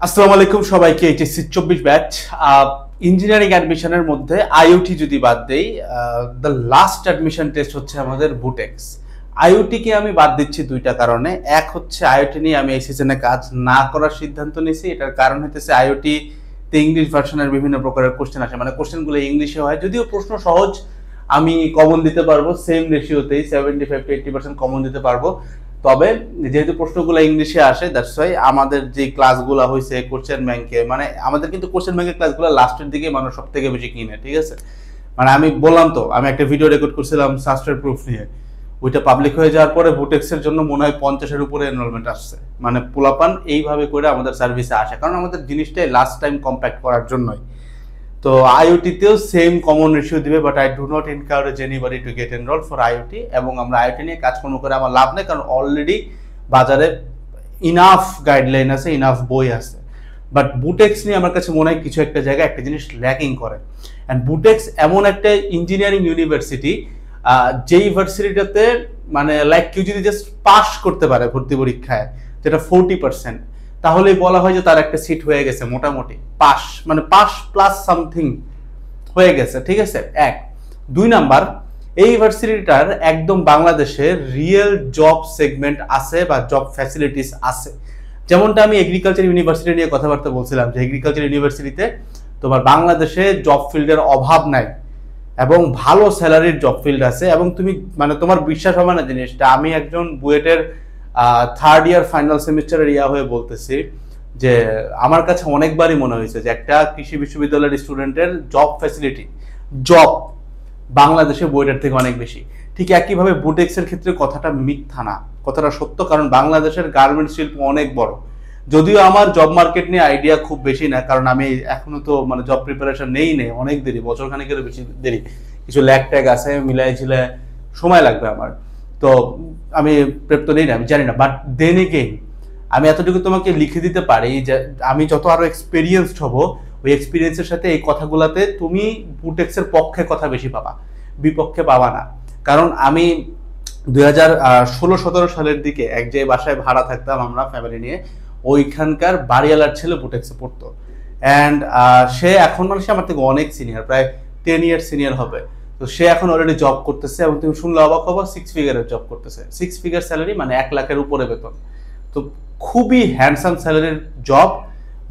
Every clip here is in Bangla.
আসসালামু আলাইকুম সবাইকে। এইচএসসি 24 ব্যাচ ইঞ্জিনিয়ারিং অ্যাডমিশনের মধ্যে আইওটি যদি বাদ দেই, দ্য লাস্ট অ্যাডমিশন টেস্ট হচ্ছে আমাদের বুটেক্স। আইওটিকে আমি বাদ দিচ্ছি দুইটা কারণে। এক হচ্ছে আইওটি নিয়ে আমি এই সিজনে কাজ না করার সিদ্ধান্ত নিয়েছি। এটার কারণ হচ্ছে আইওটি তে ইংলিশ ভার্সনের বিভিন্ন প্রকারের কোশ্চেন আসে, মানে কোশ্চেনগুলো ইংলিশে হয়, যদিও প্রশ্ন সহজ, আমি কমন দিতে পারবো সেম রেশিওতেই 75 to 80% কমন দিতে পারবো। তবে যেহেতু প্রশ্নগুলো ইংলিশে আসে, দ্যাটস ওয়াই আমাদের যে ক্লাসগুলো হয়েছে কোশ্চেন ব্যাংকে, মানে আমাদের কিন্তু কোশ্চেন ব্যাংকের ক্লাসগুলো লাস্টের দিকে মানুষ সব থেকে বেশি কিনে, ঠিক আছে। মানে আমি বললাম তো, আমি একটা ভিডিও রেকর্ড করছিলাম সাস্টের প্রুফ নিয়ে, ওইটা পাবলিক হয়ে যাওয়ার পরে বুটেক্সের জন্য মনে হয় 50-এর উপরে এনরোলমেন্ট আসছে। মানে পোলাপান এইভাবে করে আমাদের সার্ভিসে আসে, কারণ আমাদের জিনিসটাই লাস্ট টাইম কম্প্যাক্ট করার জন্যই। তো আইওটিতেও সেম কমন রেশিও দিবে, but I do not encourage anybody to get enrol for IOT. এবং আমরা আইওটি নিয়ে কাজকর্ম করে আমার লাভ নেই, কারণ অলরেডি বাজারে ইনাফ গাইডলাইন আছে, ইনাফ বই আছে। বাট বুটেক্স নিয়ে আমার কাছে মনে হয় কিছু একটা জায়গায় একটা জিনিস ল্যাকিং করে। অ্যান্ড বুটেক্স এমন একটা ইঞ্জিনিয়ারিং ইউনিভার্সিটি, যেই ইউনিভার্সিটিটাতে মানে লাইক কেউ যদি জাস্ট পাস করতে পারে ভর্তি পরীক্ষায়, যেটা 40%, তাহলেই বলা হয় যে তার একটা সিট হয়ে গেছে, মোটামুটি পাস, মানে পাস প্লাস সামথিং হয়ে গেছে, ঠিক আছে। এক, দুই নাম্বার, এই ইউনিভার্সিটিটার একদম বাংলাদেশে রিয়েল জব সেগমেন্ট আছে বা জব ফ্যাসিলিটিস আছে। যেমনটা আমি এগ্রিকালচার ইউনিভার্সিটি নিয়ে কথাবার্তা বলছিলাম, যে এগ্রিকালচার ইউনিভার্সিটিতে তোমার বাংলাদেশে জব ফিল্ডের অভাব নাই এবং ভালো স্যালারির জব ফিল্ড আছে। এবং তুমি মানে তোমার বিশ্বাস হবে না জিনিসটা, আমি একজন বুয়েটের থার্ড ইয়ার ফাইনাল সেমিস্টারের হয়ে বলতেছি যে আমার কাছে অনেকবারই মনে হয়েছে যে একটা কৃষি বিশ্ববিদ্যালয়ের স্টুডেন্টের জব ফ্যাসিলিটি, জব বাংলাদেশে বুয়েটের থেকে অনেক বেশি। ঠিক একইভাবে বুটেক্সের ক্ষেত্রে কথাটা মিথ্যা না, কথাটা সত্য, কারণ বাংলাদেশের গার্মেন্টস শিল্প অনেক বড়। যদিও আমার জব মার্কেট নিয়ে আইডিয়া খুব বেশি না, কারণ আমি এখনো তো মানে জব প্রিপারেশন নেই, অনেক দেরি, বছর খানিকেরও বেশি দেরি, কিছু ল্যাগ ট্যাগ আছে, মিলাই ঝিলে সময় লাগবে আমার, তো আমি প্রেপ তো নেই না, আমি জানি না। বাট দেন এগেইন আমি এতটুকু তোমাকে লিখে দিতে পারি যে আমি যত আরো এক্সপিরিয়েন্সড হব, ওই এক্সপিরিয়েন্সের সাথে এই কথাগুলাতে তুমি বুটেক্সের পক্ষে কথা বেশি পাবা, বিপক্ষে পাবা না। কারণ আমি 2016-17 সালের দিকে এক যে বাসায় ভাড়া থাকতাম আমরা ফ্যামিলি নিয়ে, ওইখানকার বাড়িওয়ালার ছেলে বুটেক্সে পড়তো। অ্যান্ড সে এখন মানে সে আমার থেকে অনেক সিনিয়র, প্রায় 10 ইয়ার সিনিয়র হবে। তো সে এখন অলরেডি জব করতেছে, এবং তুমি শুনলে অবাক হবো, 6 ফিগারের জব করতেছে। 6 ফিগার স্যালারি, মানে 1 লাখের উপরে বেতন। তো খুবই হ্যান্ডসাম স্যালারির জব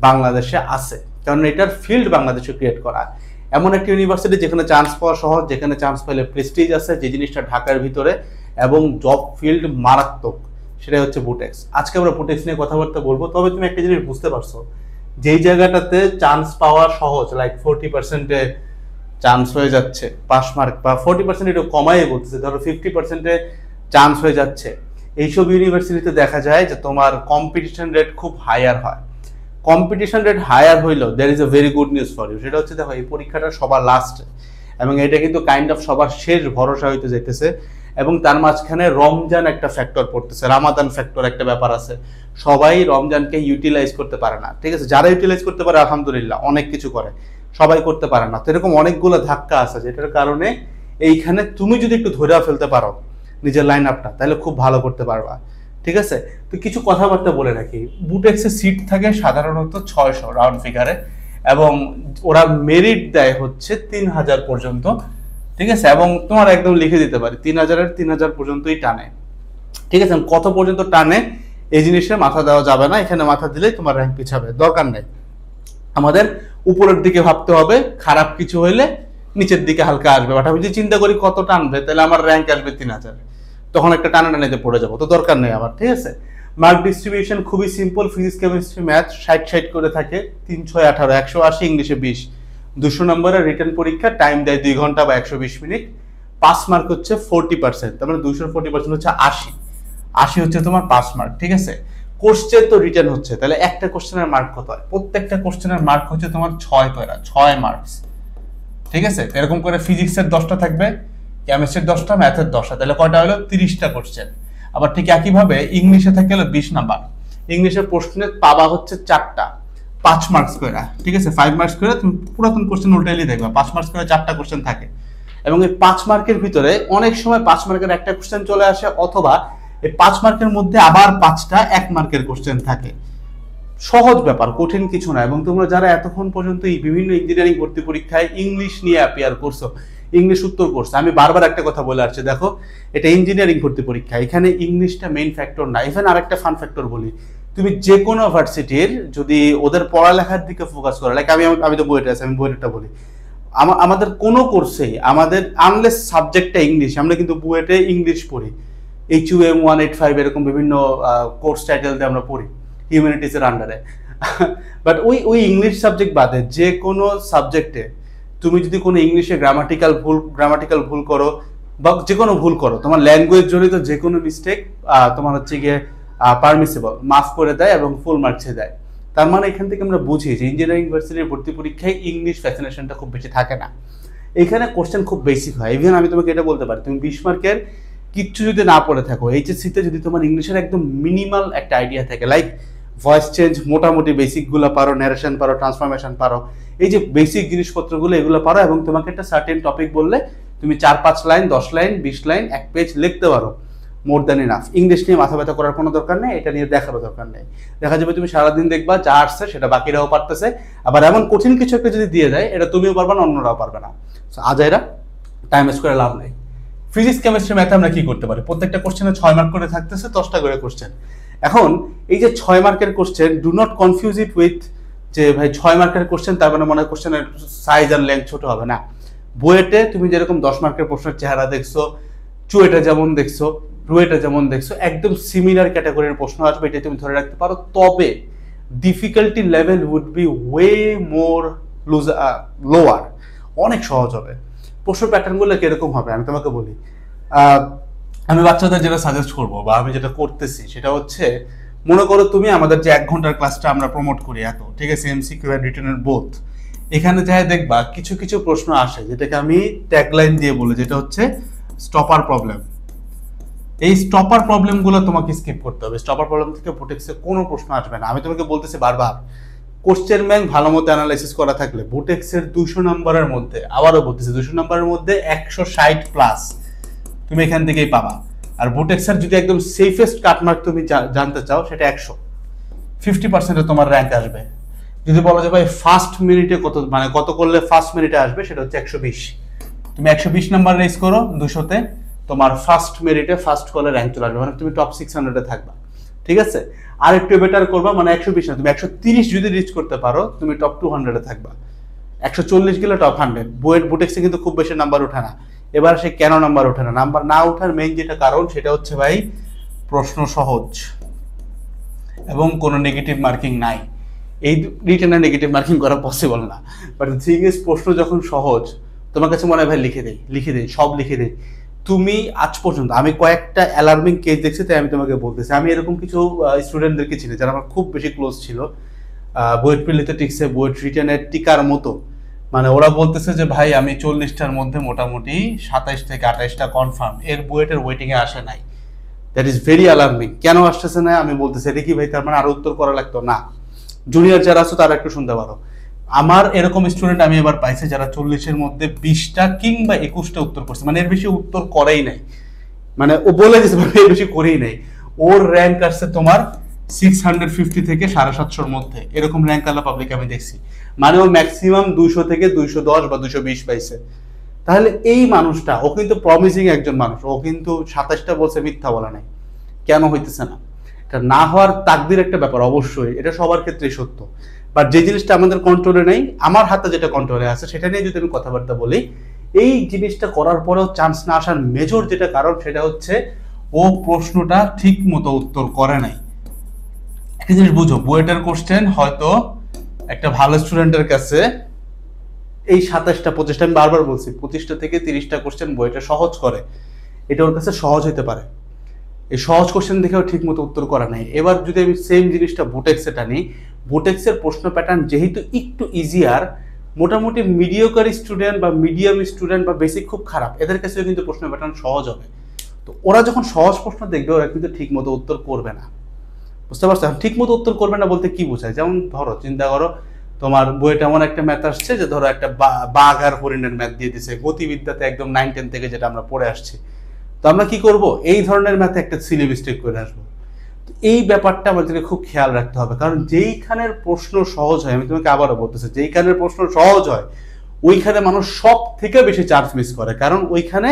বাংলাদেশে আছে, কারণ এটার ফিল্ড বাংলাদেশে ক্রিয়েট করা। এমন একটা ইউনিভার্সিটি যেখানে চান্স পাওয়া সহজ, যেখানে চান্স পেলে প্রেস্টিজ আছে, যে জিনিসটা ঢাকার ভিতরে, এবং জব ফিল্ড মারাত্মক, সেটাই হচ্ছে বুটেক্স। আজকে আমরা বুটেক্স নিয়ে কথাবার্তা বলবো। তবে তুমি একটা জিনিস বুঝতে পারছো, যেই জায়গাটাতে চান্স পাওয়া সহজ, লাইক 40%-এ চান্স হয়ে যাচ্ছে পাস মার্ক, বা 40% একটু কমাই বলতেছে, ধরো 50%-এ চান্স হয়ে যাচ্ছে, এইসব ইউনিভার্সিটিতে দেখা যায় যে তোমার কম্পিটিশন রেট খুব হায়ার হয়। কম্পিটিশন রেট হায়ার হইলেও there is a very good news for you. সেটা হচ্ছে, দেখো, এই পরীক্ষাটা সবার লাস্ট, এবং এটা কিন্তু কাইন্ড অফ সবার শেষ ভরসা হইতে যাইতেছে। এবং তার মাঝখানে রমজান একটা ফ্যাক্টর পড়তেছে, রামাদান ফ্যাক্টর একটা ব্যাপার আছে। সবাই রমজানকে ইউটিলাইজ করতে পারে না, ঠিক আছে। যারা ইউটিলাইজ করতে পারে আলহামদুলিল্লাহ, অনেক কিছু করে, সবাই করতে পারে না। তো এরকম অনেকগুলো ধাক্কা আছে, যেটার কারণে এইখানে তুমি যদি একটু ধরে ফেলতে পারো নিজের লাইন আপটা, তাহলে খুব ভালো করতে পারবা, ঠিক আছে। তো কিছু কথাবার্তা বলে রাখি, বুটেক্সের সিট থাকে সাধারণত 600 রাউন্ড ফিগারে, এবং ওরা মেরিট দেয় হচ্ছে 3000 পর্যন্ত, ঠিক আছে। এবং তোমার একদম লিখে দিতে পারি 3000 পর্যন্তই টানে, ঠিক আছে। কত পর্যন্ত টানে এই জিনিসে মাথা দেওয়া যাবে না, এখানে মাথা দিলেই তোমার র্যাঙ্ক পিছাবে, দরকার নেই। আমাদের উপরের দিকে ভাবতে হবে, খারাপ কিছু হইলে নিচের দিকে হালকা আসবে। বাট আমি যদি চিন্তা করি কত টানবে, তাহলে আমার র্যাঙ্ক আসবে 3000, তখন একটা টানাটানিতে পড়ে যাবো, তো দরকার নেই আমার, ঠিক আছে। মার্ক ডিস্ট্রিবিউশন খুবই সিম্পল, ফিজিক্স কেমিস্ট্রি ম্যাথ 60-60 করে থাকে, 3-6-18, 180, ইংলিশে 20। 200 নম্বরের রিটার্ন পরীক্ষা, টাইম দেয় 2 ঘন্টা বা 120 মিনিট। পাস মার্ক হচ্ছে 40%, তার মানে 240% হচ্ছে 80 হচ্ছে তোমার পাস মার্ক, ঠিক আছে। কোশ্চেন তো রিটার্ন হচ্ছে, তাহলে একটা কোশ্চেনের মার্ক কত হয়? প্রত্যেকটা কোশ্চেনের মার্ক হচ্ছে তোমার 6 মার্কস, ঠিক আছে। এরকম করে ফিজিক্সের 10টা থাকবে, কেমিস্ট্রির 10টা, ম্যাথের 10টা, তাহলে কয়টা হলো? 30টা কোশ্চেন। আবার ঠিক একইভাবে ইংলিশে থাকে হলো 20 নাম্বার। ইংলিশের প্রশ্নে পাবা হচ্ছে 4টা, 5 মার্কস করে, ঠিক আছে। 5 মার্কস করে তুমি পুরাতন কোশ্চেন উল্টাইলেই দেখবা 5 মার্কস করে 4টা কোশ্চেন থাকে। এবং এই 5 মার্কের ভিতরে অনেক সময় 5 মার্কের একটা কোশ্চেন চলে আসে, অথবা এই 5 মার্কের মধ্যে আবার 5টা 1 মার্কের কোশ্চেন থাকে। সহজ ব্যাপার, কঠিন কিছু না। এবং তোমরা যারা এতক্ষণ পর্যন্ত এই বিভিন্ন ইঞ্জিনিয়ারিং ভর্তি পরীক্ষায় ইংলিশ নিয়ে অ্যাপিয়ার করছো, ইংলিশ উত্তর করছো, আমি বারবার একটা কথা বলে আসছি, দেখো এটা ইঞ্জিনিয়ারিং ভর্তি পরীক্ষা, এখানে ইংলিশটা মেইন ফ্যাক্টর না। ইভেন আরেকটা ফান ফ্যাক্টর বলি, তুমি যে কোনো ভার্সিটির যদি ওদের পড়ালেখার দিকে ফোকাস করে, লাইক আমি তো বুয়েটে আছি, আমি বুয়েটটা বলি, আমাদের কোনো কোর্সেই আমাদের আনলেস সাবজেক্টটা ইংলিশ, আমরা কিন্তু বুয়েটে ইংলিশ পড়ি, HUM 185 এরকম বিভিন্ন কোর্স টাইটেল দিয়ে আমরা পড়ি হিউম্যানিটিসের আন্ডারে। বাট ওই ইংলিশ সাবজেক্ট বাদে যে কোনো সাবজেক্টে তুমি যদি কোনো ইংলিশে গ্রামাটিক্যাল ভুল করো বা যে কোনো ভুল করো, তোমার ল্যাঙ্গুয়েজ জড়িত যে কোনো মিস্টেক তোমার হচ্ছে গিয়ে পারমিসিবল, মাফ করে দেয় এবং ফুল মার্কসে দেয়। তার মানে এখান থেকে আমরা বুঝি যে ইঞ্জিনিয়ারিং ইউনিভার্সিটির ভর্তি পরীক্ষায় ইংলিশ ফ্যাসিনেশনটা খুব বেশি থাকে না, এখানে কোশ্চেন খুব বেসিক হয়। ইভেন আমি তোমাকে এটা বলতে পারি, তুমি 20 মার্কের কিচ্ছু যদি না পড়ে থাকো, এইচএসসিতে যদি তোমার ইংলিশের একদম মিনিমাল একটা আইডিয়া থাকে, লাইক ভয়েস চেঞ্জ মোটামুটি বেসিকগুলো পারো, ন্যারেশন পারো, ট্রান্সফরমেশন পারো, এই যে বেসিক জিনিসপত্রগুলো এগুলো পারো, এবং তোমাকে একটা সার্টেন টপিক বললে তুমি 4-5 লাইন, 10 লাইন, 20 লাইন, 1 পেজ লিখতে পারো, মোর দ্যান ইনাফ। ইংলিশ নিয়ে মাথা ব্যথা করার কোনো দরকার নেই, এটা নিয়ে দেখারও দরকার নেই। দেখা যাবে তুমি সারাদিন দেখবা যা আসছে সেটা বাকিরাও পারতেছে, আবার এমন কঠিন কিছু একটা যদি দিয়ে দেয় এটা তুমিও পারবে না, অন্যরাও পারবে না। আজাইরা টাইম ওয়েস্ট করে লাভ নেই। ফিজিক্স, কেমিস্ট্রি, ম্যাথে আমরা কি করতে পারি, প্রত্যেকটা কোশ্চেনে 6 মার্ক করে থাকতেছে, 10টা করে কোশ্চেন। এখন এই যে 6 মার্কের question, do not confuse it with যে ভাই 6 মার্কের কোশ্চেন তার মানে মনে হয় কোশ্চেনের সাইজ আর লেন্থ ছোট হবে না। বুয়েটে তুমি যেরকম 10 মার্কের প্রশ্নের চেহারা দেখছো, চুয়েটে যেমন দেখছো, রুয়েটে যেমন দেখছো, একদম সিমিলার ক্যাটাগরির প্রশ্ন আসবে, এটা তুমি ধরে রাখতে পারো। তবে difficulty level would be way more lower, অনেক সহজ হবে। প্রশ্ন প্যাটার্নগুলো কিরকম হবে আমি তোমাকে বলি। আমি বাচ্চাদের যেটা সাজেস্ট করবো বা আমি যেটা করতেছি সেটা হচ্ছে, মনে করো তুমি আমাদের যে 1 ঘন্টার ক্লাসটা আমরা প্রমোট করি এত, ঠিক আছে, MCQ আর রিটেনের বোথ, এখানে যাই দেখবা কিছু কিছু প্রশ্ন আসে যেটাকে আমি ট্যাগলাইন দিয়ে বলি, যেটা হচ্ছে স্টপার প্রবলেম। এই স্টপার প্রবলেমগুলো তোমাকে স্কিপ করতে হবে। স্টপার প্রবলেম থেকে ভোটেক্সে কোনো প্রশ্ন আসবে না। আমি তোমাকে বলতেছি বারবার, কোশ্চেন ব্যাংক ভালো মতো অ্যানালাইসিস করা থাকলে ভোটেক্সের 200 নম্বরের মধ্যে, আবারও বলতেছি 200 নম্বরের মধ্যে 160 প্লাস তুমি এখান থেকেই পাবা। আর ভোটেক্সের যদি একদম সেফেস্ট কাটমার্ক তুমি জানতে চাও, সেটা 100-50% তোমার র্যাঙ্ক আসবে। যদি বলো যে ভাই ফার্স্ট মিনিটে কত, মানে কত করলে ফার্স্ট মিনিটে আসবে, সেটা হচ্ছে 120। তুমি 120 নাম্বার রেস করো 200-তে, তোমার ফার্স্ট মেরিটে ফার্স্ট কলে র্যাঙ্ক চলে আসবে, মানে তুমি টপ 600-এ থাকবা, ঠিক আছে। আর একটু বেটার করবা, মানে 120 না, তুমি 130 যদি রিচ করতে পারো তুমি টপ 200-এ থাকবা। 140 গেলে টপ 100। বুটেক্সে কিন্তু খুব বেশি নাম্বার ওঠে না। এবার সে কেন নাম্বার ওঠে না, নাম্বার না ওঠার মেইন যেটা কারণ সেটা হচ্ছে ভাই প্রশ্ন সহজ এবং কোনো নেগেটিভ মার্কিং নাই। এই রিটেনে নেগেটিভ মার্কিং করা পসিবল না। বাট থিং ইজ, প্রশ্ন যখন সহজ তোমার কাছে মনে হয় ভাই লিখে দেই সব লিখে দেই, তুমি আজ পর্যন্ত, আমি কয়েকটা অ্যালার্মিং কেস দেখছি, তাই আমি তোমাকে বলতেছি। আমি এরকম কিছু স্টুডেন্টদেরকে চিনি যারা আমার খুব বেশি ক্লোজ ছিল, বুয়েট প্রিলিথেটিক্সে বুয়েট রিটেনের টিকার মতো, মানে ওরা বলতেছে যে ভাই আমি 40টার মধ্যে মোটামুটি 27 থেকে 28টা কনফার্ম, এর বুয়েটের ওয়েটিংয়ে আসে নাই। That is very alarming. কেন আসতেছে না আমি বলতেছি, এটা কি ভাই তার মানে আরো উত্তর করা লাগতো না? জুনিয়র যারা আছো তারা একটু শুনতে পারো। আমার এরকম স্টুডেন্ট আমি এবার পাইছি যারা 40-এর মধ্যে 20টা কিংবা 21টা উত্তর করছে, মানে এর বেশি উত্তর করেই নাই, মানে ও বলে দিয়েছে এর বেশি করেই নাই। ওর র্যাঙ্ক আসছে তোমার 650 থেকে 750-এর মধ্যে, এরকম র্যাঙ্ক আলা পাবলিক আমি দেখছি। মানে ও ম্যাক্সিমাম 200 থেকে 210 বা 220 পাইছে। তাহলে এই মানুষটা, ও কিন্তু প্রমিসিং একজন মানুষ, ও কিন্তু 27টা বলছে, মিথ্যা বলা নাই। কেন হইতেছে না? এটা না হওয়ার তাকদির একটা ব্যাপার, অবশ্যই এটা সবার ক্ষেত্রেই সত্য। বাট যে জিনিসটা আমাদের কন্ট্রোলে নেই, আমার হাতে যেটা কন্ট্রোলে আছে সেটা নিয়ে যদি আমি কথাবার্তা বলি, এই জিনিসটা করার পরেও চান্স না আসার মেজর যেটা কারণ সেটা হচ্ছে ও প্রশ্নটা ঠিক মতো উত্তর করে নাই। একটা জিনিস বুঝো, বুয়েটের কোশ্চেন হয়তো একটা ভালো স্টুডেন্টের কাছে এই 27টা 25টা, আমি বারবার বলছি 25টা থেকে 30টা কোশ্চেন বুয়েটে সহজ করে, এটা ওর কাছে সহজ হতে পারে। এই সহজ কোশ্চেন দেখেও ঠিক মতো উত্তর করা নাই। এবার যদি আমি সেম জিনিসটা বুটেক্সে টানি, বুটেক্সের প্রশ্ন প্যাটার্ন যেহেতু একটু ইজিয়ার, মোটামুটি মিডিওকার স্টুডেন্ট বা মিডিয়াম স্টুডেন্ট বা বেসিক খুব খারাপ, এদের কাছেও কিন্তু প্রশ্ন প্যাটার্ন সহজ হবে। তো ওরা যখন সহজ প্রশ্ন দেখবে, ওরা কিন্তু ঠিক মতো উত্তর করবে না। বুঝতে পারছো? ঠিক মতো উত্তর করবে না বলতে কি বোঝায়? যেমন ধরো, চিন্তা করো তোমার বইটা এমন একটা ম্যাথ আসছে যে ধরো একটা বাঘ আর হরিণের ম্যাথ দিয়ে দিছে, গতিবিদ্যাতে একদম 9-10 থেকে যেটা আমরা পড়ে আসছি। তো আমরা কি করব? এই ধরনের ম্যাথে একটা সিলি মিস্টেক করে আসবো। তো এই ব্যাপারটা আমাদেরকে খুব খেয়াল রাখতে হবে, কারণ যেইখানের প্রশ্ন সহজ হয়, আমি তোমাকে আবারও বলতেছি, যেইখানের প্রশ্ন সহজ হয় ওইখানে মানুষ সব থেকে বেশি চান্স মিস করে, কারণ ওইখানে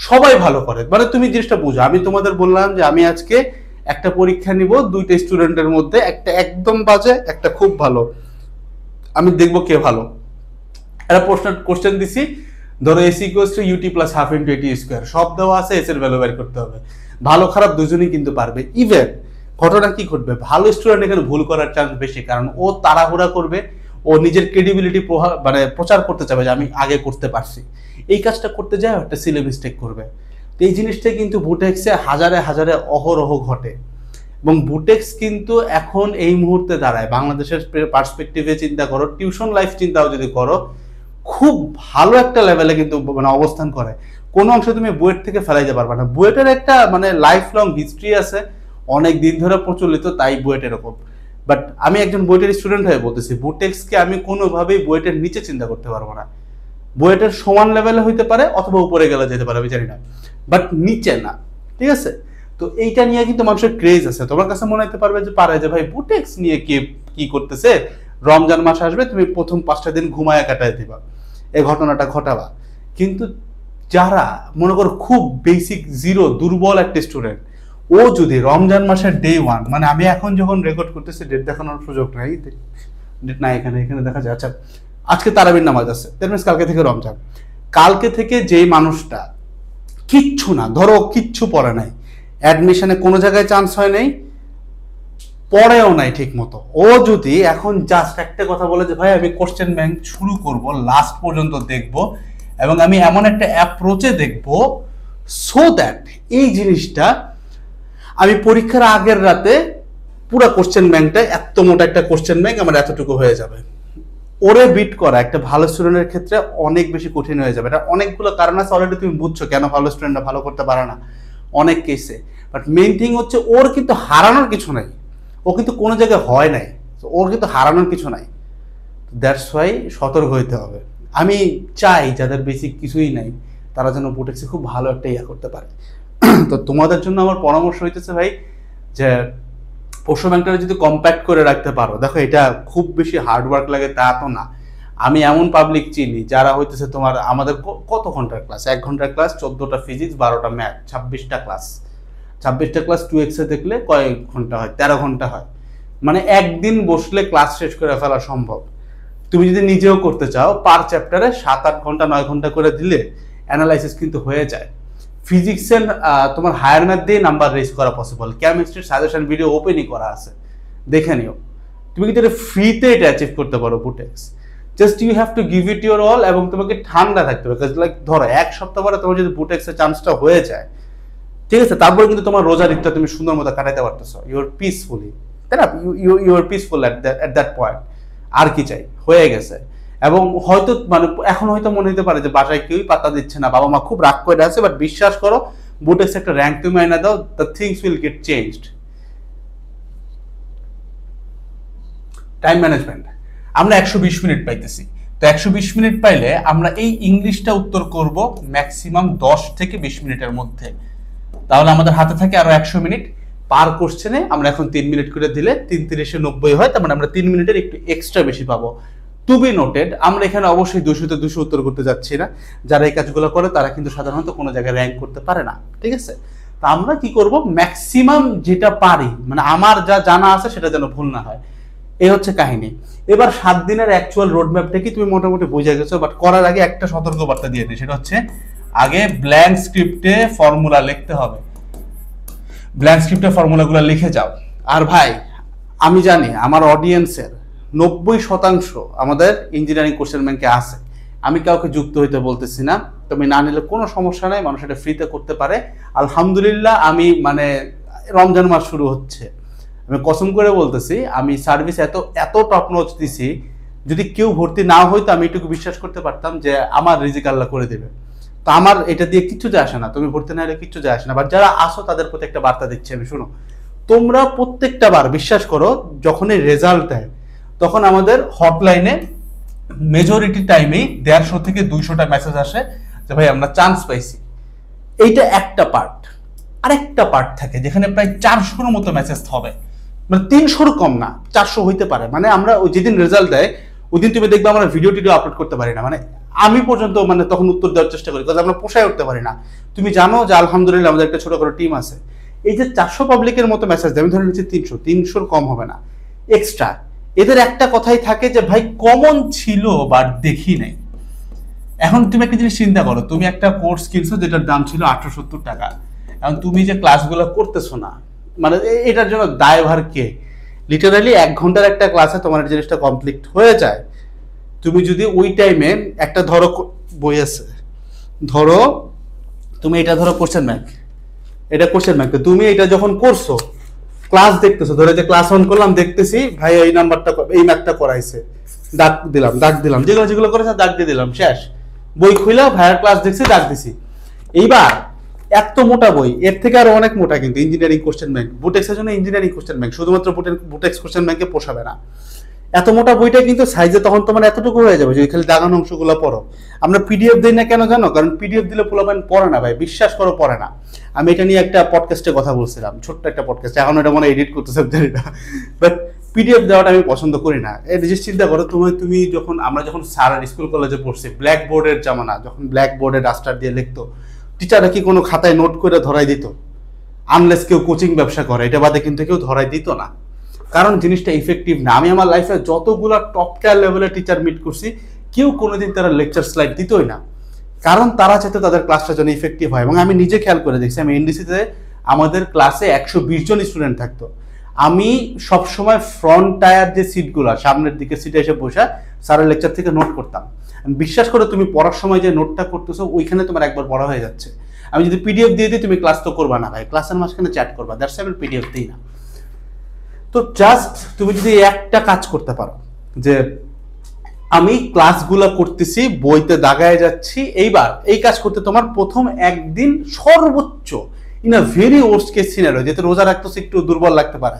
সবাই ভালো করে। মানে তুমি জিনিসটা বুঝো, আমি তোমাদের বললাম যে আমি আজকে একটা পরীক্ষা নিব, দুইটা স্টুডেন্টের মধ্যে একটা একদম বাজে, একটা খুব ভালো, আমি দেখবো কে ভালো। একটা কোশ্চেন দিছি, ধরো s equals to u t plus half into a t square, সব দেওয়া আছে, এস এর ভ্যালু বের করতে হবে। ভালো খারাপ দুজনেই কিন্তু পারবে। ইভেন ঘটনা কি ঘটবে, ভালো স্টুডেন্ট এখানে ভুল করার চান্স বেশি, কারণ ও তাড়াহুড়া করবে, ও নিজের ক্রেডিবিলিটি মানে প্রচার করতে চাবে যে আমি আগে করতে পারছি, এই কাজটা করতে যায় একটা সিলে মিস্টেক করবে। তো এই জিনিসটা কিন্তু বুটেক্সে হাজারে হাজারে অহরহ ঘটে। এবং বুটেক্স কিন্তু এখন এই মুহূর্তে দাঁড়ায়, বাংলাদেশের পার্সপেক্টিভে চিন্তা করো, টিউশন লাইফ চিন্তাও যদি করো, খুব ভালো একটা লেভেলে কিন্তু মানে অবস্থান করে। কোনো অংশ তুমি বুয়েট থেকে ফেলাইতে পারবে না। বুয়েটের একটা মানে লাইফ লং হিস্ট্রি আছে, অনেক দিন ধরে প্রচলিত, তাই বুয়েট এরকম। বাট আমি একজন বুয়েটের স্টুডেন্ট হয়ে বলতেছি, বুটেক্সকে আমি কোনোভাবেই বুয়েটের নিচে চিন্তা করতে পারবো না। বুয়েটের সমান লেভেলে হইতে পারে অথবা উপরে গেলে যেতে পারে, আমি জানি না, বাট নিচে না। ঠিক আছে? তো এইটা নিয়ে কিন্তু মানুষের ক্রেজ আছে। তোমার কাছে মনে হতে পারবে যে পারে যে ভাই বুটেক্স নিয়ে কি করতেছে, রমজান মাস আসবে, তুমি প্রথম 5টা দিন ঘুমায় কাটায় দিবা, এই ঘটনাটা ঘটাবা। কিন্তু যারা মনে করো খুব বেসিক জিরো দুর্বল একটা স্টুডেন্ট, ও যদি রমজান মাসের ডে 1, মানে আমি এখন যখন রেকর্ড করতেছি ডেট দেখানোর সুযোগ নাই, ডেট নাই এখানে, এখানে দেখা যায়। আচ্ছা, আজকে তারাবির নামাজ আছে, দ্যাট মিনস কালকে থেকে রমজান। কালকে থেকে যেই মানুষটা কিচ্ছু না, ধরো কিচ্ছু পড়ে নাই, অ্যাডমিশনে কোনো জায়গায় চান্স হয় নাই, পড়েও নাই ঠিক মতো, ও যদি এখন জাস্ট একটা কথা বলে যে ভাই আমি কোশ্চেন ব্যাংক শুরু করব, লাস্ট পর্যন্ত দেখব, এবং আমি এমন একটা অ্যাপ্রোচে দেখব সো দ্যাট এই জিনিসটা আমি পরীক্ষার আগের রাতে পুরো কোশ্চেন ব্যাংকটা, এত মোটা একটা কোশ্চেন ব্যাংক আমার এতটুকু হয়ে যাবে, ওরে বিট করা একটা ভালো স্টুডেন্টের ক্ষেত্রে অনেক বেশি কঠিন হয়ে যাবে। এটা অনেকগুলো কারণ আছে, অলরেডি তুমি বুঝছো কেন ভালো স্টুডেন্টরা ভালো করতে পারে না অনেক কেসে। বাট মেইন থিং হচ্ছে ওর কিন্তু হারানোর কিছু নাই, ও কিন্তু কোনো জায়গায় হয় নাই, ওর কিন্তু হারানোর কিছু নাই। দ্যাটস ওয়াই সতর্ক হইতে হবে। আমি চাই যাদের বেসিক কিছুই নাই তারা যেন বুটেক্সে খুব ভালো একটা ইয়া করতে পারে। তো তোমাদের জন্য আমার পরামর্শ হইতেছে ভাই, যে প্রশ্ন ব্যাংকটা যদি কম্প্যাক্ট করে রাখতে পারো, দেখো এটা খুব বেশি হার্ডওয়ার্ক লাগে তা তো না। আমি এমন পাবলিক চিনি যারা হইতেছে তোমার, আমাদের কত ঘন্টার ক্লাস, 1 ঘন্টার ক্লাস, 14টা ফিজিক্স, 12টা ম্যাথ, 26টা ক্লাস। 26টা ক্লাস 2x এ দেখলে কয়েক ঘন্টা হয়, 13 ঘন্টা হয়। মানে একদিন বসলে ক্লাস শেষ করে ফেলা সম্ভব। তুমি যদি নিজেও করতে চাও, পার চ্যাপ্টারে 7-8 ঘন্টা 9 ঘন্টা করে দিলে অ্যানালাইসিস কিন্তু হয়ে যায়। ফিজিক্সের তোমার হায়ার ম্যাথ দিয়ে নাম্বার রেজ করা পসিবল, কেমিস্ট্রির সাজেশন ভিডিও ওপেনই করা আছে, দেখে নিও। তুমি কিন্তু এটা ফ্রিতে এটা অ্যাচিভ করতে পারো BUTEX, just you have to give it your all, এবং তোমাকে ঠান্ডা থাকতে হবে। লাইক ধরো 1 সপ্তাহ পরে তোমার যদি বুটেক্সের চান্সটা হয়ে যায়, ঠিক আছে, তারপরে কিন্তু তোমার রোজার ঈদটা তুমি সুন্দর মতো কাটাইতে পারতেছো, ইউর পিসফুলি, তাই না? You're peaceful at that point. আর কি চাই, হয়ে গেছে। এবং হয়তো মানে এখন হয়তো মনে হতে পারে যে বাসায় কেউই পাত্তা দিচ্ছে না, বাবা মা খুব রাগ করে আছে, বাট বিশ্বাস করো বুটেক্স একটা র্যাঙ্ক তুমি আইনা দাও, the things will get changed. Time management, আমরা 120 মিনিট পাইতেছি, তো 120 মিনিট পাইলে আমরা এই ইংলিশটা উত্তর করব ম্যাক্সিমাম 10 থেকে 20 মিনিটের মধ্যে। তাহলে আমাদের হাতে থাকে আরো 100 মিনিট। পার কোশ্চেনে আমরা এখন 3 মিনিট করে দিলে 3 3 90 হয়, তার মানে আমরা 3 মিনিটের একটু এক্সট্রা বেশি পাবো। টু বি নোটেড, আমরা এখানে অবশ্যই 200-তে 200 উত্তর করতে যাচ্ছি না। যারা এই কাজগুলো করে তারা কিন্তু সাধারণত কোনো জায়গায় র্যাঙ্ক করতে পারে না, ঠিক আছে? তো আমরা কি করব, ম্যাক্সিমাম যেটা পারি, মানে আমার যা জানা আছে সেটা যেন ভুল না হয়, এই হচ্ছে কাহিনী। এবার 7 দিনের অ্যাকচুয়াল রোডম্যাপটা কি তুমি মোটামুটি বুঝে গেছো, বাট করার আগে একটা সতর্কবার্তা দিয়ে দিই, সেটা হচ্ছে আগে ব্ল্যাঙ্ক স্ক্রিপ্টে ফর্মুলা লিখতে হবে। ব্ল্যাঙ্ক স্ক্রিপ্টে ফর্মুলাগুলো লিখে যাও। আর ভাই, আমি জানি আমার অডিয়েন্সের 90% আমাদের ইঞ্জিনিয়ারিং কোশ্চেন ব্যাংকে আছে, আমি কাউকে যুক্ত হইতে বলতেছি না, তুমি না নিলে কোনো সমস্যা নাই, মানুষ এটা ফ্রিতে করতে পারে। আলহামদুলিল্লাহ, আমি মানে রমজান মাস শুরু হচ্ছে, আমি কসম করে বলতেছি, আমি সার্ভিস এত টপ নচ দিছি, যদি কেউ ভর্তি না হইতো আমি এটুকু বিশ্বাস করতে পারতাম যে আমার রিজিক আল্লাহ করে দেবে। তো আমার এটা দিয়ে কিচ্ছু যায় আসে না, তুমি ভর্তি না হলে কিচ্ছু যায় আসে না। বাট যারা আসো তাদের প্রতি একটা বার্তা দিচ্ছি আমি, শুনো, তোমরা প্রত্যেকটা বার বিশ্বাস করো, যখনই রেজাল্ট দেয় তখন আমাদের হটলাইনে মেজরিটি টাইমেই 150 থেকে 200টা মেসেজ আসে যে ভাই আমরা চান্স পাইছি। এইটা একটা পার্ট। আরেকটা পার্ট থাকে যেখানে প্রায় 400-র মতো মেসেজ হবে, মানে 300-র কম না, 400 হইতে পারে। মানে আমরা ওই যেদিন রেজাল্ট দেয় ওই দিন তুমি দেখবে আমরা ভিডিও টিডিও আপলোড করতে পারি না, মানে আমি পর্যন্ত মানে তখন উত্তর দেওয়ার চেষ্টা করি, কারণ আমরা পোষায় উঠতে পারি না। তুমি জানো যে আলহামদুলিল্লাহ আমাদের একটা ছোট করে টিম আছে। এই যে 400 পাবলিকের মতো মেসেজ দেয়, আমি ধরে নিচ্ছি 300-র কম হবে না এক্সট্রা। এদের একটা কথাই থাকে যে ভাই কমন ছিল বাট দেখি নাই। এখন তুমি একটা জিনিস চিন্তা করো, তুমি একটা কোর্স কিনছো যেটার দাম ছিল 870 টাকা, এখন তুমি যে ক্লাসগুলো করতেছো না, মানে এটার জন্য দায়ভার কে? লিটারালি 1 ঘন্টার একটা ক্লাসে তোমার জিনিসটা কমপ্লিট হয়ে যায়। তুমি যদি ওই টাইমে একটা ধরো বই আছে, ধরো তুমি এটা ধরো কোশ্চেন ব্যাংক, এটা কোশ্চেন ব্যাংক, তুমি এটা যখন করছো ক্লাস দেখতেছো, ধরো যে ক্লাস অন করলাম, দেখতেছি ভাই এই নাম্বারটা এই ম্যাথটা করাইছে, দাগ দিলাম যেগুলো যেগুলো করেছে দাগ দিয়ে দিলাম, শেষ। বই খুলে ভাইয়ার ক্লাস দেখছি, দাগ দিছি। এইবার এত মোটা বই, এর থেকে আরো অনেক মোটা কিন্তু ইঞ্জিনিয়ারিং কোশ্চেন ব্যাংক, বুটেক্সের জন্য ইঞ্জিনিয়ারিং কোশ্চেন ব্যাংক, শুধুমাত্র বুটেক্স কোশ্চেন ব্যাংকে পোষাবে না। এত মোটা বইটা কিন্তু সাইজে তখন তোমার এতটুকু হয়ে যাবে, যে খালি দাগানো অংশগুলো পড়ো। আমরা পিডিএফ দিই না কেন জানো? কারণ পিডিএফ দিলে পোলাপাইন পড়ে না ভাই, বিশ্বাস করো পড়ে না। আমি এটা নিয়ে একটা পডকাস্টে কথা বলছিলাম, ছোট্ট একটা পডকাস্ট, এখন এটা মনে এডিট করতেছে এটা, বাট পিডিএফ দেওয়াটা আমি পছন্দ করি না। এই জিনিস চিন্তা করো, তুমি যখন আমরা যখন স্যার স্কুল কলেজে পড়ছি, ব্ল্যাক বোর্ডের জামানা, যখন ব্ল্যাক বোর্ডে ডাস্টার দিয়ে লিখতো, টিচাররা কি কোনো খাতায় নোট করে ধরাই দিত? আনলেস কেউ কোচিং ব্যবসা করে, এটা বাদে কিন্তু কেউ ধরাই দিত না, কারণ জিনিসটা ইফেক্টিভ না। আমি আমার লাইফে যতগুলো টপ টায়ার লেভেলের টিচার মিট করছি, কেউ কোনোদিন তারা লেকচার স্লাইড দিতই না, কারণ তারা চাইতো তাদের ক্লাসটা যেন ইফেক্টিভ হয়। এবং আমি নিজে খেয়াল করে দেখছি, আমি এনডিসিতে আমাদের ক্লাসে 120 জন স্টুডেন্ট থাকতো, আমি সবসময় ফ্রন্ট টায়ার যে সিটগুলো, সামনের দিকে সিটে এসে বসে স্যারের লেকচার থেকে নোট করতাম। বিশ্বাস করে তুমি পড়ার সময় যে নোটটা করতেছো, ওইখানে তোমার একবার পড়া হয়ে যাচ্ছে। আমি যদি পিডিএফ দিয়ে দিই, তুমি ক্লাস তো করবা না ভাই, ক্লাসের মাঝখানে চ্যাট করবা, দ্যাটস আমি পিডিএফ দিই না। তো জাস্ট তুমি যদি একটা কাজ করতে পারো, যে আমি ক্লাসগুলো করতেছি, বইতে দাগায় যাচ্ছি, এইবার এই কাজ করতে তোমার প্রথম একদিন সর্বোচ্চ, in a very worst case scenario, যেতে রোজা রাখতেছে একটু দুর্বল লাগতে পারে,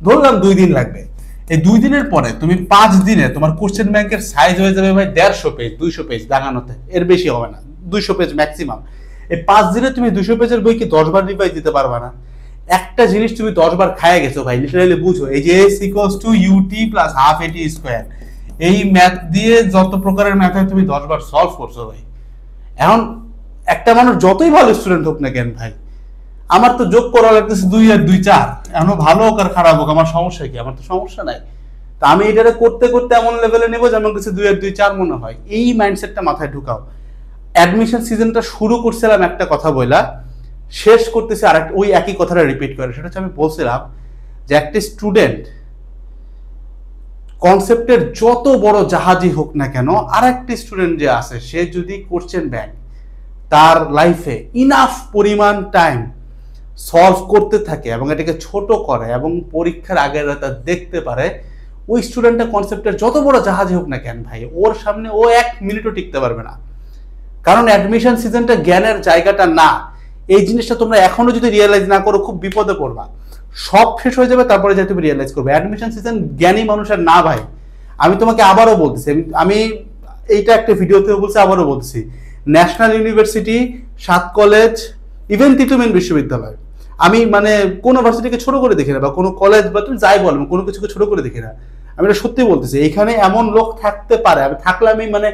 ধরলাম 2 দিন লাগবে। এই 2 দিনের পরে তুমি 5 দিনে তোমার কোশ্চেন ব্যাংকের সাইজ হয়ে যাবে ভাই 150 পেজ, 200 পেজ দাগানোতে, এর বেশি হবে না, 200 পেজ ম্যাক্সিমাম। এই 5 দিনে তুমি 200 পেজের বই কি 10 বার রিভাইজ দিতে পারবা না? একটা জিনিস তুমি 10 বার খায় গেছো ভাই, লিটারালি বুঝো, এই যে s = ut + ½ at², এই ম্যাথ দিয়ে যত প্রকারের ম্যাথ হয় তুমি 10 বার সলভ করছো ভাই। এখন একটা মানুষ যতই ভালো স্টুডেন্ট হোক না কেন ভাই, আমার তো যোগ করা লাগতেছে 2 আর 2 4, এখনো ভালো হোক আর খারাপ হোক, আমার সমস্যা কি? আমার তো সমস্যা নাই। তা আমি এটারে করতে করতে এমন লেভেলে নেবো যে আমার কাছে 2 আর 2 4 মনে হয়। এই মাইন্ডসেটটা মাথায় ঢুকাও। অ্যাডমিশন সিজনটা শুরু করছিলাম একটা কথা বইলা, শেষ করতেছি আর ওই একই কথাটা রিপিট করে। সেটা হচ্ছে, আমি বলছিলাম যে একটা স্টুডেন্ট কনসেপ্টের যত বড় জাহাজই হোক না কেন, আর একটা স্টুডেন্ট যে আছে, সে যদি কোশ্চেন ব্যাংক তার লাইফে ইনাফ পরিমাণ টাইম সলভ করতে থাকে এবং এটাকে ছোট করে এবং পরীক্ষার আগের রাতে দেখতে পারে, ওই স্টুডেন্টটা কনসেপ্টের যত বড় জাহাজই হোক না কেন ভাই, ওর সামনে ও 1 মিনিটও টিকতে পারবে না। কারণ অ্যাডমিশন সিজনটা জ্ঞানের জায়গাটা না। এই জিনিসটা তোমরা এখনো যদি রিয়েলাইজ না করো, খুব বিপদে পড়বা। সব শেষ হয়ে যাবে, তারপরে যাই তুমি রিয়েলাইজ করবে। অ্যাডমিশন সিজন জ্ঞানী মানুষের না ভাই। আমি তোমাকে আবারও বলতেছি, আমি এইটা একটা ভিডিওতেও বলছি, আবারও বলছি, national university, 7 college, even Titumir বিশ্ববিদ্যালয়, আমি মানে কোনো ভার্সিটিকে ছোট করে দেখি না, বা কোনো কলেজ বা তুমি যাই বলো, কোনো কিছুকে ছোট করে দেখি না। আমি এটা সত্যি বলতেছি, এখানে এমন লোক থাকতে পারে, আমি থাকলে আমি মানে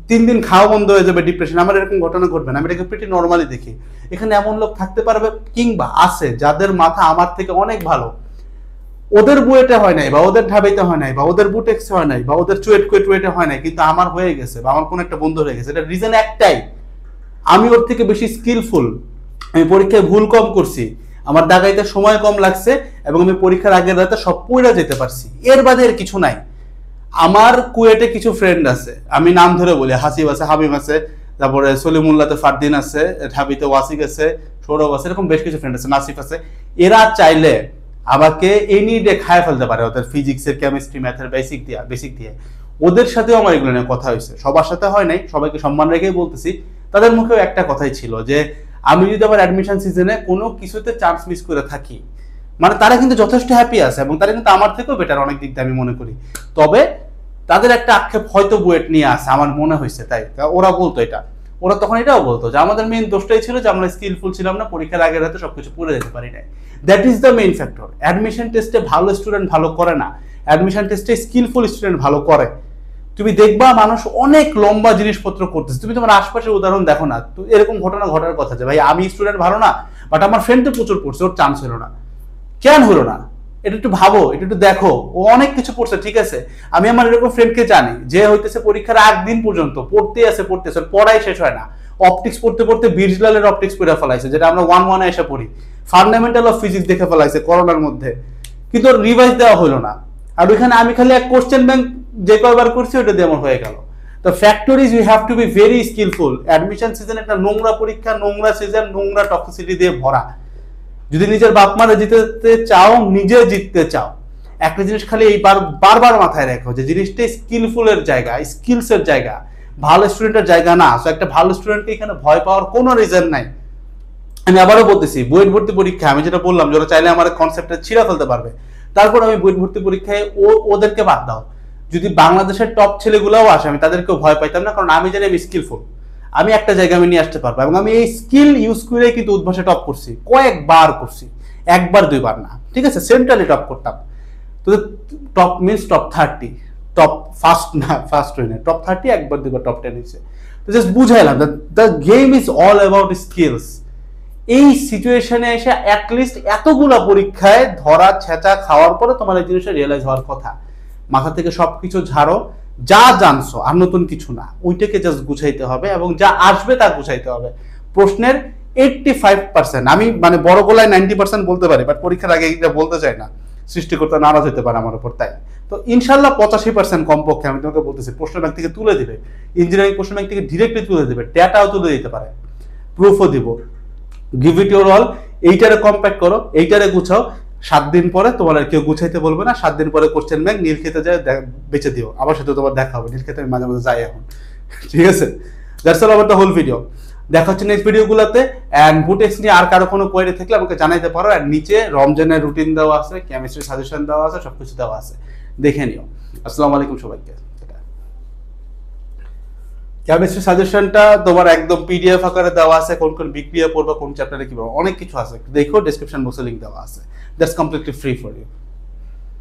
3 দিন খাওয়া বন্ধ হয়ে যাবে, ডিপ্রেশন, আমার এরকম ঘটনা ঘটবে না, আমি এটাকে প্রিটি নর্মালি দেখি। এখানে এমন লোক থাকতে পারবে কিংবা আছে যাদের মাথা আমার থেকে অনেক ভালো, ওদের বুয়েটে হয় নাই, বা ওদের ঢাবিতে হয় নাই, বা ওদের বুটেক্সে হয় নাই, বা ওদের চুয়েটে হয় নাই, কিন্তু আমার হয়ে গেছে, বা আমার কোনো একটা বন্ধু হয়ে গেছে। এটা রিজন একটাই, আমি ওর থেকে বেশি স্কিলফুল, আমি পরীক্ষায় ভুল কম করছি, আমার দাগাইতে সময় কম লাগছে, এবং আমি পরীক্ষার আগের রাতে সব পড়ে যেতে পারছি। এর বাদে এর কিছু নাই। আমার কুয়েটে কিছু ফ্রেন্ড আছে, আমি নাম ধরে বলি, হাসিব আছে, হাবিব আছে, তারপরে সলিমুল্লাহতে ফারদিন আছে, ঢাবিতে ওয়াসিক আছে, সৌরভ আছে, এরকম বেশ কিছু ফ্রেন্ড আছে, নাসিফ আছে। এরা চাইলে আমাকে এনি ডে খায় ফেলতে পারে, ওদের ফিজিক্সের, কেমিস্ট্রি, ম্যাথের বেসিক দিয়ে। ওদের সাথেও আমার এগুলো নিয়ে কথা হয়েছে, সবার সাথে হয় নাই, সবাইকে সম্মান রেখেই বলতেছি। তাদের মুখেও একটা কথাই ছিল যে আমি যদি আমার অ্যাডমিশন সিজনে কোনো কিছুতে চান্স মিস করে থাকি, মানে তারা কিন্তু যথেষ্ট হ্যাপি আছে, এবং তারা কিন্তু আমার থেকেও বেটার অনেক দিক দিয়ে আমি মনে করি। তবে তাদের একটা আক্ষেপ হয়তো বুয়েট নিয়ে আসে, আমার মনে হয়েছে, তাই ওরা বলতো এটা, ওরা তখন এটাও বলতো যে আমাদের মেইন দোষটাই ছিল যে আমরা স্কিলফুল ছিলাম না, পরীক্ষার আগের রাতে সবকিছু পড়ে যেতে পারি নাই। That is the main factor. Admission টেস্টে ভালো স্টুডেন্ট ভালো করে না, অ্যাডমিশন টেস্টে স্কিলফুল স্টুডেন্ট ভালো করে। তুমি দেখবা মানুষ অনেক লম্বা জিনিসপত্র করতেছে, তুমি তোমার আশপাশের উদাহরণ দেখো না, তো এরকম ঘটনা ঘটার কথা যে ভাই আমি স্টুডেন্ট ভালো না, বাট আমার ফ্রেন্ড তো প্রচুর পড়ছে, ওর চান্স হলো না। কেন হলো না? এটা একটু ভাবো, এটা একটু দেখো। ও অনেক কিছু পড়ছে, ঠিক আছে, আমি আমার এরকম ফ্রেন্ডকে জানি যে হইতেছে পরীক্ষার আগ দিন পর্যন্ত পড়তেছে, পড়াই শেষ হয় না। অপটিক্স পড়তে পড়তে বীরজলালের অপটিক্স পড়ে ফেলাইছে, যেটা আমরা 1-1 এসে পড়ি। ফান্ডামেন্টাল অফ ফিজিক্স দেখে ফেলাইছে করোনার মধ্যে, কিন্তু ওর রিভাইজ দেওয়া হলো না। আর ওইখানে আমি খালি এক কোশ্চেন ব্যাংক যে কয়বার করছি ওটা দিয়ে আমার হয়ে গেল। তো factor is you have to be very skilful. Admission season একটা নোংরা পরীক্ষা, নোংরা সিজন, নোংরা টক্সিসিটি দিয়ে ভরা। যদি নিজের বাপ মারে জিততে চাও, নিজে জিততে চাও, একটা জিনিস খালি এই বারবার মাথায় রাখো যে জিনিসটা স্কিলফুলের জায়গা, স্কিলসের জায়গা, ভালো স্টুডেন্টের জায়গা না। সো একটা ভালো স্টুডেন্টকে এখানে ভয় পাওয়ার কোনো রিজন নাই। আমি আবারও বলতেছি, বুয়েট ভর্তি পরীক্ষা আমি যেটা বললাম, যারা চাইলে আমার কনসেপ্টটা ছিঁড়া ফেলতে পারবে, তারপর আমি বুয়েট ভর্তি পরীক্ষায় ওদেরকে বাদ দাও, যদি বাংলাদেশের টপ ছেলেগুলোও আসে আমি তাদেরকেও ভয় পাইতাম না, কারণ আমি জানি আমি স্কিলফুল, আমি একটা জায়গায় আমি নিয়ে আসতে পারবো। এবং আমি এই স্কিল ইউজ করে কিন্তু উদ্ভাসে টপ করছি, কয়েকবার করছি, একবার দুইবার না, ঠিক আছে, সেন্ট্রালি টপ করতাম। তো top means top 30, top first না, ফার্স্ট হই না, টপ 30 একবার দুইবার টপ 10 হয়েছে। তো জাস্ট বুঝাইলাম the game is all about skills. এই সিচুয়েশনে এসে অ্যাটলিস্ট এতগুলা পরীক্ষায় ধরা ছেঁচা খাওয়ার পরে তোমার এই জিনিসটা রিয়েলাইজ হওয়ার কথা। মাথা থেকে সবকিছু ঝাড়ো, যা জানছো আর নতুন কিছু না, ওইটাকে জাস্ট গুছাইতে হবে এবং যা আসবে তা গুছাইতে হবে। প্রশ্নের 85%, আমি মানে বড় গলায় 90% বলতে পারি, বাট পরীক্ষার আগে এটা বলতে চাই না, সৃষ্টিকর্তা নারাজ হতে পারে আমার উপর। তাই তো ইনশাল্লাহ 85% কমপক্ষে আমি তোমাকে বলতেছি প্রশ্ন ব্যাংক থেকে তুলে দিবে, ইঞ্জিনিয়ারিং প্রশ্ন ব্যাংক থেকে ডিরেক্টলি তুলে দিবে, ডেটাও তুলে দিতে পারে, প্রুফও দিব। Give it your all. এইটারে কম্প্যাক্ট করো, এইটারে গুছাও। 7 দিন পরে তোমার আর কেউ গুছাইতে বলবে না। 7 দিন পরে কোশ্চেন ব্যাংক নীলক্ষেতে যায় বেঁচে দিও, আমার সাথে তোমার দেখা হবে। নীলক্ষেতে আমি মাঝে মাঝে যাই এখন, ঠিক আছে। That's all about the whole video. দেখা হচ্ছে নেক্সট ভিডিওগুলোতে। অ্যান্ড বুটেক্স নিয়ে আর কারো কোনো কোয়েরি থাকলে আমাকে জানাইতে পারো। আর নিচে রমজানের রুটিন দেওয়া আছে, কেমিস্ট্রি সাজেশন দেওয়া আছে, সবকিছু দেওয়া আছে, দেখে নিও। আসসালামু আলাইকুম সবাইকে। কেমিস্ট্রি সাজেশনটা তোমার একদম পিডিএফ আকারে দেওয়া আছে, কোন কোন বিক্রিয়া পড়বা, কোন চ্যাপ্টারে কি পড়বা, অনেক কিছু আছে, দেখো ডেসক্রিপশন বক্সে লিংক দেওয়া আছে। That's completely free for you.